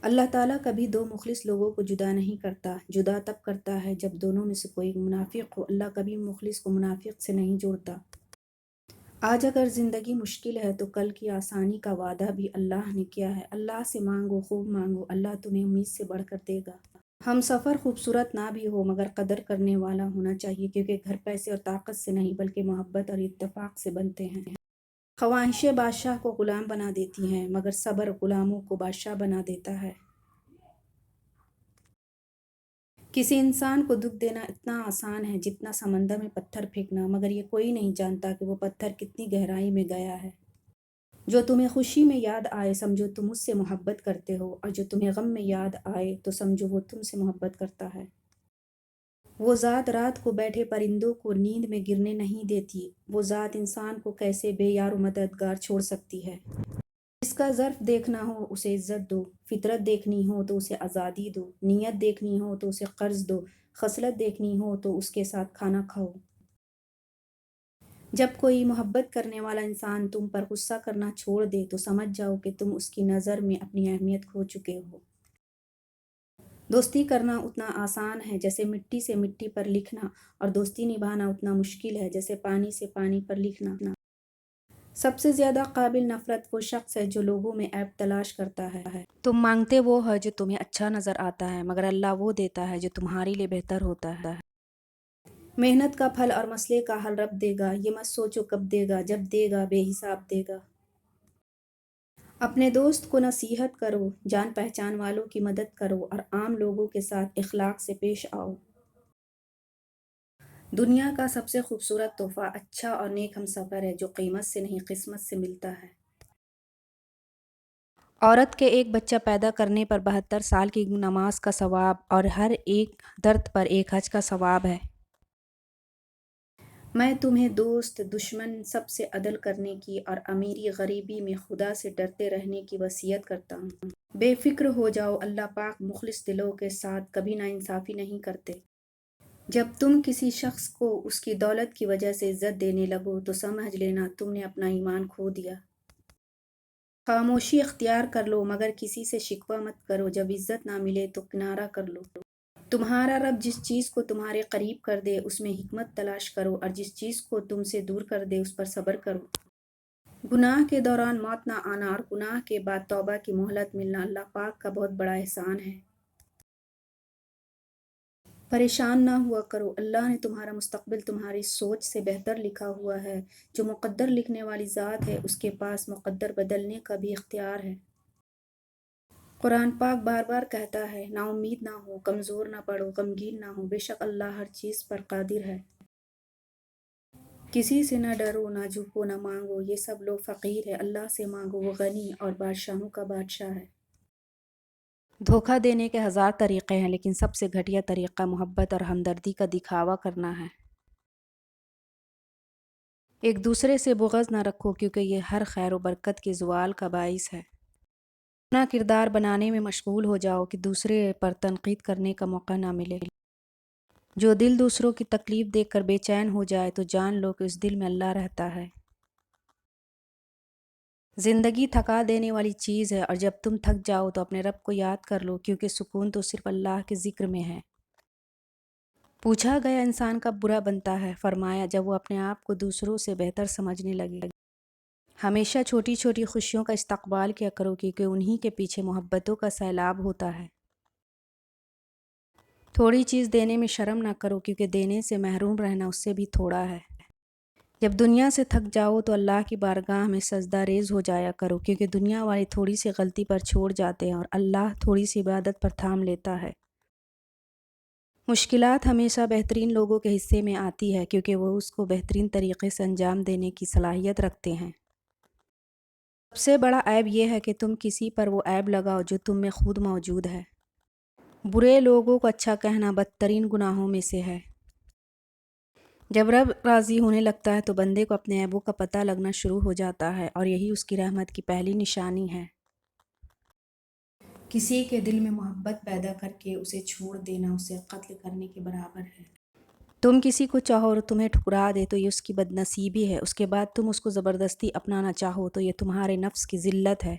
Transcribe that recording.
اللہ تعالیٰ کبھی دو مخلص لوگوں کو جدا نہیں کرتا، جدا تب کرتا ہے جب دونوں میں سے کوئی منافق ہو۔ اللہ کبھی مخلص کو منافق سے نہیں جوڑتا۔ آج اگر زندگی مشکل ہے تو کل کی آسانی کا وعدہ بھی اللہ نے کیا ہے۔ اللہ سے مانگو، خوب مانگو، اللہ تمہیں امید سے بڑھ کر دے گا۔ ہم سفر خوبصورت نہ بھی ہو مگر قدر کرنے والا ہونا چاہیے، کیونکہ گھر پیسے اور طاقت سے نہیں بلکہ محبت اور اتفاق سے بنتے ہیں۔ خواہشیں بادشاہ کو غلام بنا دیتی ہیں مگر صبر غلاموں کو بادشاہ بنا دیتا ہے۔ کسی انسان کو دکھ دینا اتنا آسان ہے جتنا سمندر میں پتھر پھینکنا، مگر یہ کوئی نہیں جانتا کہ وہ پتھر کتنی گہرائی میں گیا ہے۔ جو تمہیں خوشی میں یاد آئے سمجھو تم اس سے محبت کرتے ہو، اور جو تمہیں غم میں یاد آئے تو سمجھو وہ تم سے محبت کرتا ہے۔ وہ ذات رات کو بیٹھے پرندوں کو نیند میں گرنے نہیں دیتی، وہ ذات انسان کو کیسے بے یار و مددگار چھوڑ سکتی ہے۔ جس کا ظرف دیکھنا ہو اسے عزت دو، فطرت دیکھنی ہو تو اسے آزادی دو، نیت دیکھنی ہو تو اسے قرض دو، خصلت دیکھنی ہو تو اس کے ساتھ کھانا کھاؤ۔ جب کوئی محبت کرنے والا انسان تم پر غصہ کرنا چھوڑ دے تو سمجھ جاؤ کہ تم اس کی نظر میں اپنی اہمیت کھو چکے ہو۔ دوستی کرنا اتنا آسان ہے جیسے مٹی سے مٹی پر لکھنا، اور دوستی نبھانا اتنا مشکل ہے جیسے پانی سے پانی پر لکھنا۔ سب سے زیادہ قابل نفرت وہ شخص ہے جو لوگوں میں عیب تلاش کرتا ہے۔ تم مانگتے وہ ہے جو تمہیں اچھا نظر آتا ہے، مگر اللہ وہ دیتا ہے جو تمہارے لیے بہتر ہوتا ہے۔ محنت کا پھل اور مسئلے کا حل رب دے گا، یہ مت سوچو کب دے گا، جب دے گا بے حساب دے گا۔ اپنے دوست کو نصیحت کرو، جان پہچان والوں کی مدد کرو، اور عام لوگوں کے ساتھ اخلاق سے پیش آؤ۔ دنیا کا سب سے خوبصورت تحفہ اچھا اور نیک ہمسفر ہے جو قیمت سے نہیں قسمت سے ملتا ہے۔ عورت کے ایک بچہ پیدا کرنے پر 72 سال کی نماز کا ثواب اور ہر ایک درد پر ایک حج کا ثواب ہے۔ میں تمہیں دوست دشمن سب سے عدل کرنے کی اور امیری غریبی میں خدا سے ڈرتے رہنے کی وصیت کرتا ہوں۔ بے فکر ہو جاؤ، اللہ پاک مخلص دلوں کے ساتھ کبھی ناانصافی نہیں کرتے۔ جب تم کسی شخص کو اس کی دولت کی وجہ سے عزت دینے لگو تو سمجھ لینا تم نے اپنا ایمان کھو دیا۔ خاموشی اختیار کر لو مگر کسی سے شکوہ مت کرو، جب عزت نہ ملے تو کنارہ کر لو۔ تمہارا رب جس چیز کو تمہارے قریب کر دے اس میں حکمت تلاش کرو، اور جس چیز کو تم سے دور کر دے اس پر صبر کرو۔ گناہ کے دوران موت نہ آنا اور گناہ کے بعد توبہ کی مہلت ملنا اللہ پاک کا بہت بڑا احسان ہے۔ پریشان نہ ہوا کرو، اللہ نے تمہارا مستقبل تمہاری سوچ سے بہتر لکھا ہوا ہے۔ جو مقدر لکھنے والی ذات ہے اس کے پاس مقدر بدلنے کا بھی اختیار ہے۔ قرآن پاک بار بار کہتا ہے، نا امید نہ ہو، کمزور نہ پڑو، غمگین نہ ہو، بے شک اللہ ہر چیز پر قادر ہے۔ کسی سے نہ ڈرو، نہ جھکو، نہ مانگو، یہ سب لوگ فقیر ہے، اللہ سے مانگو، وہ غنی اور بادشاہوں کا بادشاہ ہے۔ دھوکہ دینے کے 1000 طریقے ہیں لیکن سب سے گھٹیا طریقہ محبت اور ہمدردی کا دکھاوا کرنا ہے۔ ایک دوسرے سے بغض نہ رکھو کیونکہ یہ ہر خیر و برکت کے زوال کا باعث ہے۔ اپنا کردار بنانے میں مشغول ہو جاؤ کہ دوسرے پر تنقید کرنے کا موقع نہ ملے۔ جو دل دوسروں کی تکلیف دیکھ کر بے چین ہو جائے تو جان لو کہ اس دل میں اللہ رہتا ہے۔ زندگی تھکا دینے والی چیز ہے، اور جب تم تھک جاؤ تو اپنے رب کو یاد کر لو کیونکہ سکون تو صرف اللہ کے ذکر میں ہے۔ پوچھا گیا انسان کب برا بنتا ہے؟ فرمایا جب وہ اپنے آپ کو دوسروں سے بہتر سمجھنے لگے۔ ہمیشہ چھوٹی چھوٹی خوشیوں کا استقبال کیا کرو کیونکہ انہی کے پیچھے محبتوں کا سیلاب ہوتا ہے۔ تھوڑی چیز دینے میں شرم نہ کرو کیونکہ دینے سے محروم رہنا اس سے بھی تھوڑا ہے۔ جب دنیا سے تھک جاؤ تو اللہ کی بارگاہ میں سجدہ ریز ہو جایا کرو کیونکہ دنیا والے تھوڑی سی غلطی پر چھوڑ جاتے ہیں اور اللہ تھوڑی سی عبادت پر تھام لیتا ہے۔ مشکلات ہمیشہ بہترین لوگوں کے حصے میں آتی ہے کیونکہ وہ اس کو بہترین طریقے سے انجام دینے کی صلاحیت رکھتے ہیں۔ سب سے بڑا عیب یہ ہے کہ تم کسی پر وہ عیب لگاؤ جو تم میں خود موجود ہے۔ برے لوگوں کو اچھا کہنا بدترین گناہوں میں سے ہے۔ جب رب راضی ہونے لگتا ہے تو بندے کو اپنے عیبوں کا پتہ لگنا شروع ہو جاتا ہے، اور یہی اس کی رحمت کی پہلی نشانی ہے۔ کسی کے دل میں محبت پیدا کر کے اسے چھوڑ دینا اسے قتل کرنے کے برابر ہے۔ تم کسی کو چاہو اور تمہیں ٹھکرا دے تو یہ اس کی بدنصیبی ہے، اس کے بعد تم اس کو زبردستی اپنانا چاہو تو یہ تمہارے نفس کی ذلت ہے۔